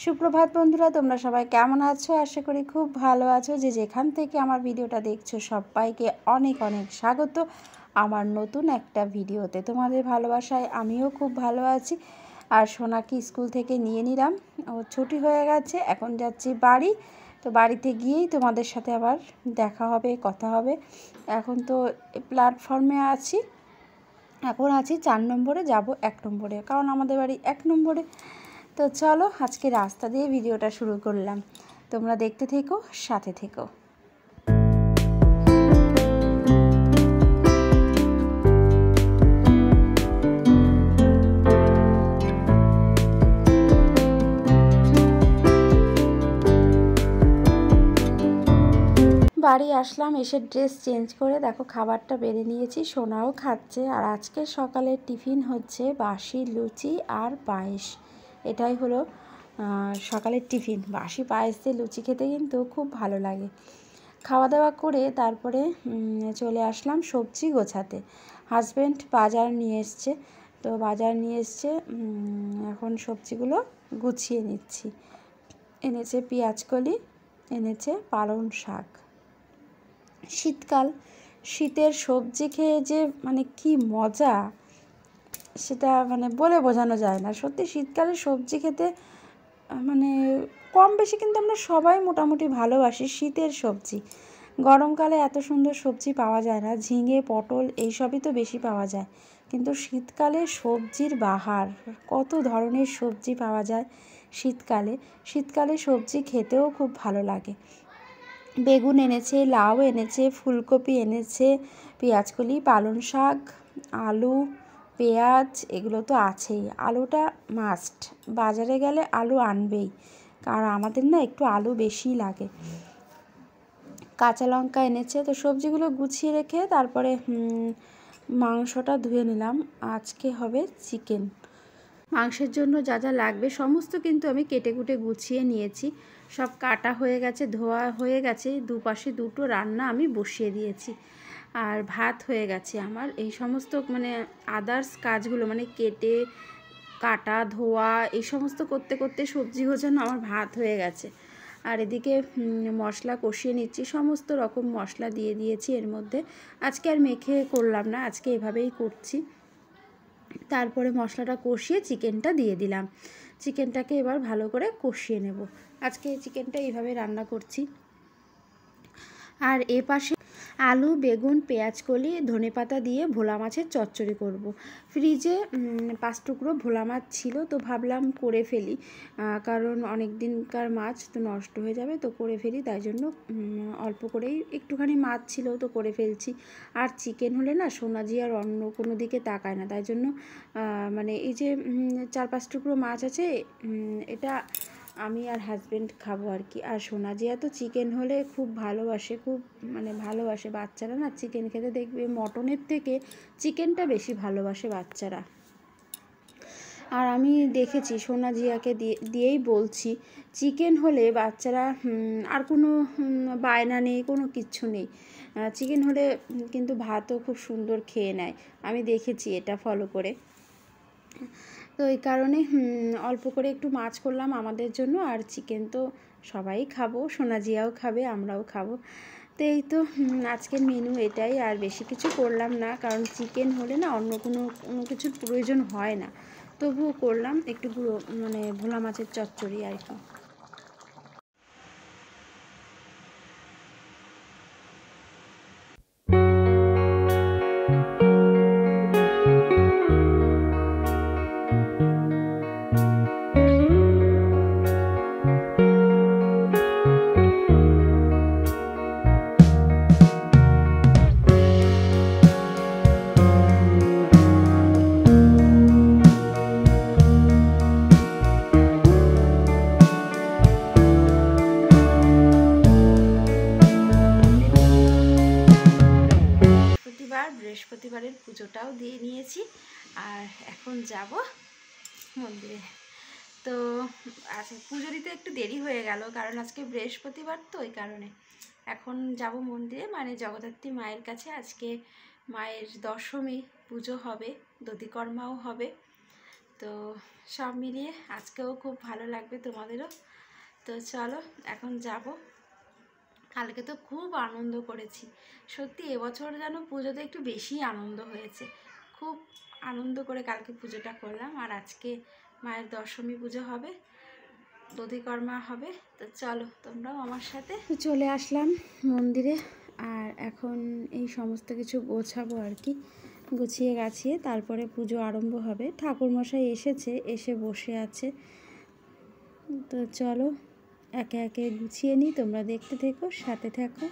সুপ্রভাত বন্ধুরা, তোমরা সবাই কেমন আছো? আশা করি খুব ভালো আছো। যে যেখান থেকে আমার ভিডিওটা দেখছো সবাইকে অনেক অনেক স্বাগত আমার নতুন একটা ভিডিওতে। তোমাদের ভালোবাসায় আমিও খুব ভালো আছি। আর সোনাকে স্কুল থেকে নিয়ে নিলাম, ও ছুটি হয়ে গেছে, এখন যাচ্ছি বাড়ি। তো বাড়িতে গিয়েই তোমাদের সাথে আবার দেখা হবে, কথা হবে। এখন তো প্ল্যাটফর্মে আছি, এখন আছি 4 নম্বরে, যাব 1 নম্বরে, কারণ আমাদের বাড়ি 1 নম্বরে। তো চলো আজকে রাস্তা দিয়ে ভিডিওটা শুরু করলাম, তোমরা দেখতে থেকো, সাথে থেকো। বাড়ি আসলাম, এসে ড্রেস চেঞ্জ করে দেখো খাবারটা বেড়ে নিয়েছি, সোনাও খাচ্ছে। আর আজকে সকালের টিফিন হচ্ছে বাসি লুচি আর পায়েস। এটাই হলো সকালের টিফিন। বাসি পায়েস দিয়ে লুচি খেতে কিন্তু খুব ভালো লাগে। খাওয়া দাওয়া করে তারপরে চলে আসলাম সবজি গোছাতে। হাজব্যান্ড বাজার নিয়ে এসছে, তো বাজার নিয়ে এসছে, এখন সবজিগুলো গুছিয়ে নিচ্ছি। এনেছে পেঁয়াজকলি, এনেছে পালং শাক। শীতকাল, শীতের সবজি খেয়ে যে মানে কি মজা, সেটা মানে বলে বোঝানো যায় না। সত্যি শীতকালে সবজি খেতে মানে কম বেশি কিন্তু আমরা সবাই মোটামুটি ভালোবাসি শীতের সবজি। গরমকালে এত সুন্দর সবজি পাওয়া যায় না, ঝিঙে পটল এইসবই তো বেশি পাওয়া যায়। কিন্তু শীতকালে সবজির বাহার, কত ধরনের সবজি পাওয়া যায় শীতকালে। শীতকালে সবজি খেতেও খুব ভালো লাগে। বেগুন এনেছে, লাউ এনেছে, ফুলকপি এনেছে, পেঁয়াজকলি, পালং শাক, আলু, পেঁয়াজ, এগুলো তো আছেই। আলুটা মাস্ট, বাজারে গেলে আলু আনবেই, কারণ আমাদের না একটু আলু বেশি লাগে। কাঁচা লঙ্কা এনেছে। তো সবজিগুলো গুছিয়ে রেখে তারপরে মাংসটা ধুয়ে নিলাম। আজকে হবে চিকেন। মাংসের জন্য যা যা লাগবে সমস্ত কিন্তু আমি কেটে কুটে গুছিয়ে নিয়েছি। সব কাটা হয়ে গেছে, ধোয়া হয়ে গেছে, দুপাশে দুটো রান্না আমি বসিয়ে দিয়েছি। আর ভাত হয়ে গেছে আমার। এই সমস্ত মানে আদার্স কাজগুলো মানে কেটে কাটা ধোয়া এই সমস্ত করতে করতে সবজি গোছানো আমার ভাত হয়ে গেছে। আর এদিকে মশলা কষিয়ে নিচ্ছি, সমস্ত রকম মশলা দিয়ে দিয়েছি এর মধ্যে। আজকে আর মেখে করলাম না, আজকে এভাবেই করছি। তারপরে মশলাটা কষিয়ে চিকেনটা দিয়ে দিলাম। চিকেনটাকে এবার ভালো করে কষিয়ে নেব। আজকে চিকেনটা এইভাবে রান্না করছি। আর এপাশে আলু, বেগুন, পেঁয়াজকলি, ধনেপাতা দিয়ে ভোলা মাছের চচ্চড়ি করব। ফ্রিজে 5 টুকরো ভোলা মাছ ছিল, তো ভাবলাম করে ফেলি, কারণ অনেক দিনকার মাছ তো নষ্ট হয়ে যাবে, তো করে ফেলি। তাই জন্য অল্প করেই একটুখানি মাছ ছিল, তো করে ফেলছি। আর চিকেন হলে না সোনাজি আর অন্য কোনো দিকে তাকায় না, তাই জন্য মানে এই যে 4-5 টুকরো মাছ আছে, এটা আমি আর হাজব্যান্ড খাবো আর কি। আর সোনাজিয়া তো চিকেন হলে খুব ভালোবাসে, খুব মানে ভালোবাসে। বাচ্চারা না চিকেন খেতে দেখবে মটনের থেকে চিকেনটা বেশি ভালোবাসে বাচ্চারা। আর আমি দেখেছি সোনাজিয়াকে দিয়েই বলছি, চিকেন হলে বাচ্চারা আর কোনো বায়না নেই, কোনো কিচ্ছু নেই। চিকেন হলে কিন্তু ভাতও খুব সুন্দর খেয়ে নেয়, আমি দেখেছি এটা ফলো করে। তো এই কারণে অল্প করে একটু মাছ করলাম আমাদের জন্য। আর চিকেন তো সবাই খাবো, সোনাজিয়াও খাবে, আমরাও খাবো। তো এই তো আজকের মেনু এটাই। আর বেশি কিছু করলাম না, কারণ চিকেন হলে না অন্য কোনো কিছুর প্রয়োজন হয় না। তবুও করলাম একটু মানে ভোলা মাছের চচ্চড়ি আর কি। বৃহস্পতিবারের পুজোটাও দিয়ে নিয়েছি, আর এখন যাব মন্দিরে। তো আজকে পুজো দিতে একটু দেরি হয়ে গেল, কারণ আজকে বৃহস্পতিবার, তো ওই কারণে এখন যাব মন্দিরে, মানে জগদ্ধাত্রী মায়ের কাছে। আজকে মায়ের দশমী পুজো হবে, দধিকর্মাও হবে। তো তো সব মিলিয়ে আজকেও খুব ভালো লাগবে তোমাদেরও। তো চলো এখন যাব। কালকে তো খুব আনন্দ করেছি সত্যি, এবছর যেন পুজোতে একটু বেশি আনন্দ হয়েছে। খুব আনন্দ করে কালকে পুজোটা করলাম। আর আজকে মায়ের দশমী পুজো হবে, দধিকর্মা হবে। তো চলো তোমরাও আমার সাথে। চলে আসলাম মন্দিরে, আর এখন এই সমস্ত কিছু গোছাবো আর কি। গুছিয়ে গাছিয়ে তারপরে পুজো আরম্ভ হবে। ঠাকুরমশাই এসেছে, এসে বসে আছে। তো চলো একে একে গুছিয়ে নিই, তোমরা দেখতে থেকো, সাথে থাকো।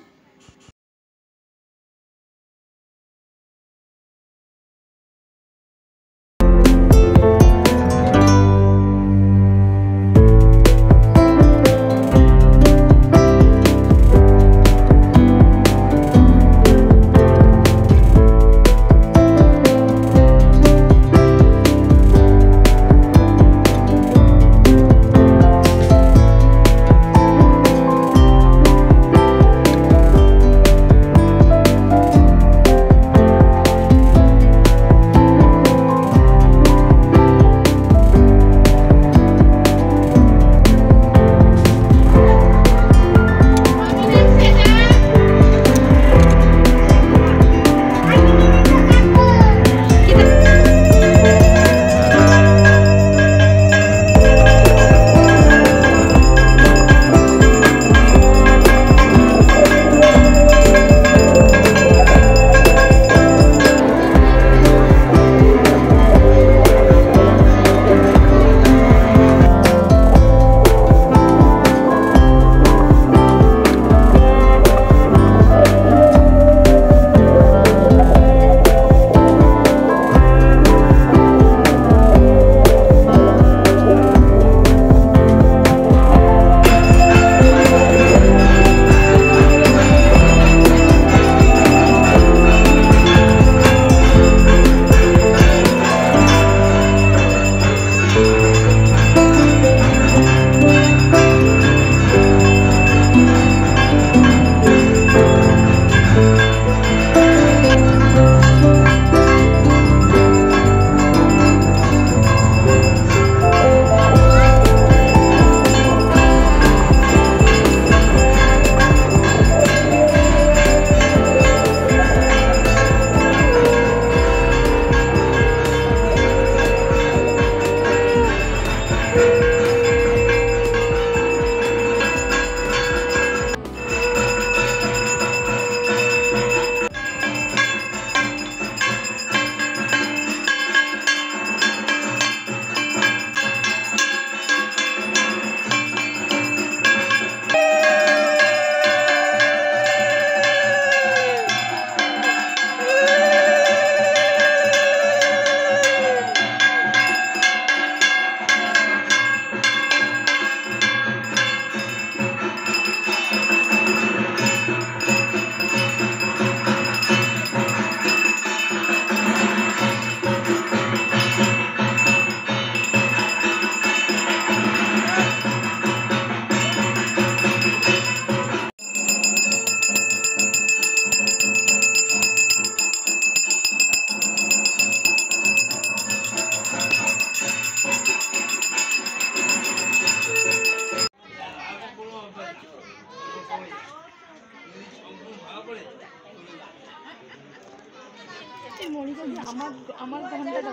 আমার ঘন্টাটা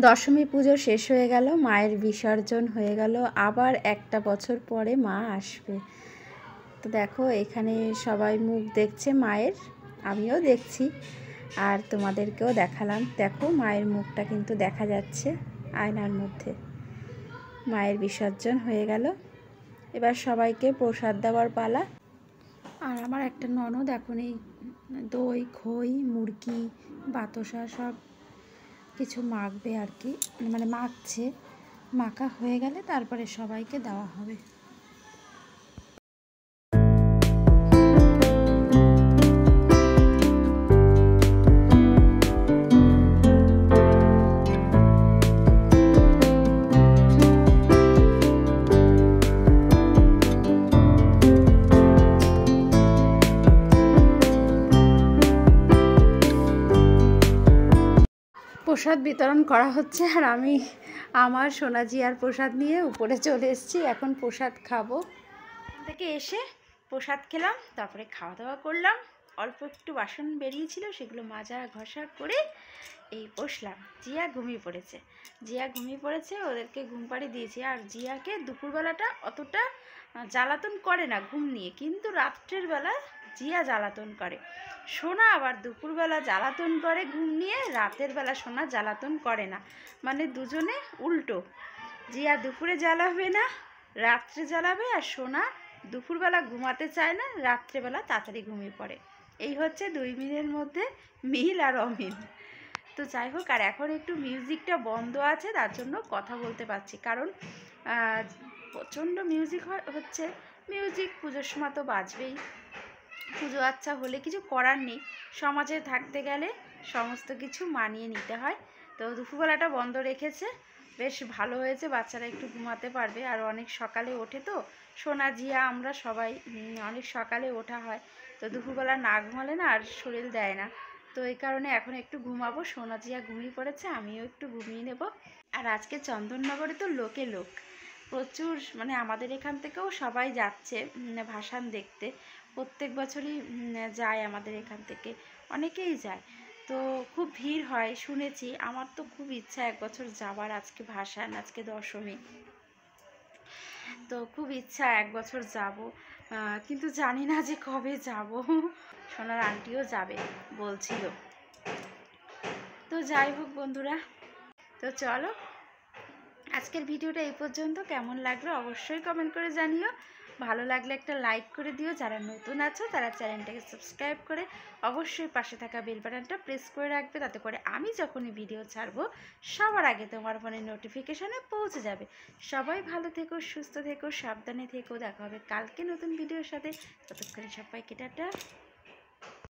দশমী পুজো শেষ হয়ে গেল, মায়ের বিসর্জন হয়ে গেল। আবার একটা বছর পরে মা আসবে। তো দেখো এখানে সবাই মুখ দেখছে মায়ের, আমিও দেখছি আর তোমাদেরকেও দেখালাম। দেখো মায়ের মুখটা কিন্তু দেখা যাচ্ছে আয়নার মধ্যে। মায়ের বিসর্জন হয়ে গেল, এবার সবাইকে প্রসাদ দেওয়ার পালা। আর আমার একটা ননদ এখন এই দই, খই, মুরগি, বাতাসা সব কিছু মাখবে আর কি, মানে মাখছে। মাখা হয়ে গেলে তারপরে সবাইকে দেওয়া হবে। প্রসাদ বিতরণ করা হচ্ছে, আর আমি আমার সোনাজিয়ার প্রসাদ নিয়ে উপরে চলে এসেছি। এখন প্রসাদ খাবো। থেকে এসে প্রসাদ খেলাম, তারপরে খাওয়া দাওয়া করলাম। অল্প একটু বাসন বেরিয়েছিল, সেগুলো মাজা ঘষা করে এই বসলাম। জিয়া ঘুমিয়ে পড়েছে, ওদেরকে ঘুম পাড়িয়ে দিয়েছি। আর জিয়াকে দুপুরবেলাটা অতটা জ্বালাতন করে না ঘুম নিয়ে, কিন্তু রাত্রের বেলা জিয়া জ্বালাতন করে। সোনা আবার দুপুরবেলা জ্বালাতন করে ঘুম নিয়ে, রাতের বেলা সোনা জ্বালাতন করে না, মানে দুজনে উল্টো। জিয়া দুপুরে জ্বালাবে না, রাত্রে জ্বালাবে, আর সোনা দুপুরবেলা ঘুমাতে চায় না, রাত্রেবেলা তাড়াতাড়ি ঘুমিয়ে পড়ে। এই হচ্ছে দুই মিলের মধ্যে মিল আর অমিল। তো যাই হোক, আর এখন একটু মিউজিকটা বন্ধ আছে, তার জন্য কথা বলতে পারছি, কারণ প্রচণ্ড মিউজিক হচ্ছে। মিউজিক পুজোর সময় তো বাজবেই, পুজো আচ্ছা হলে কিছু করার নেই, সমাজে থাকতে গেলে সমস্ত কিছু মানিয়ে নিতে হয়। তো দুপুরবেলাটা বন্ধ রেখেছে, বেশ ভালো হয়েছে, বাচ্চারা একটু ঘুমাতে পারবে। আর অনেক সকালে ওঠে তো সোনা জিয়া, আমরা সবাই অনেক সকালে ওঠা হয়, তো দুপুরবেলা না ঘুমালে না আর শরীর দেয় না। তো এই কারণে এখন একটু ঘুমাবো। সোনা জিয়া ঘুমিয়ে পড়েছে, আমিও একটু ঘুমিয়ে নেব। আর আজকে চন্দননগরে তো লোকে লোক প্রচুর, মানে আমাদের এখান থেকেও সবাই যাচ্ছে ভাসান দেখতে। প্রত্যেক বছরই যায়, আমাদের এখান থেকে অনেকেই যায়। তো খুব ভিড় হয় শুনেছি, আমার তো খুব ইচ্ছা এক বছর যাওয়ার। আজকে ভাসান, আজকে দশমী, তো খুব ইচ্ছা এক বছর যাব, কিন্তু জানি না যে কবে যাব। সোনার আন্টিও যাবে বলছিল। তো যাই হোক বন্ধুরা, তো চলো আজকের ভিডিওটা এই পর্যন্ত। কেমন লাগলো অবশ্যই কমেন্ট করে জানিও। ভালো লাগলে একটা লাইক করে দিও। যারা নতুন আছো তারা চ্যানেলটাকে সাবস্ক্রাইব করে অবশ্যই পাশে থাকা বেল বাটনটা প্রেস করে রাখবে, তাতে করে আমি যখনই ভিডিও ছাড়বো সবার আগে তোমার ফোনে নোটিফিকেশানে পৌঁছে যাবে। সবাই ভালো থেকো, সুস্থ থেকো, সাবধানে থেকো। দেখা হবে কালকে নতুন ভিডিওর সাথে। ততক্ষণে সবাইকে টাটা।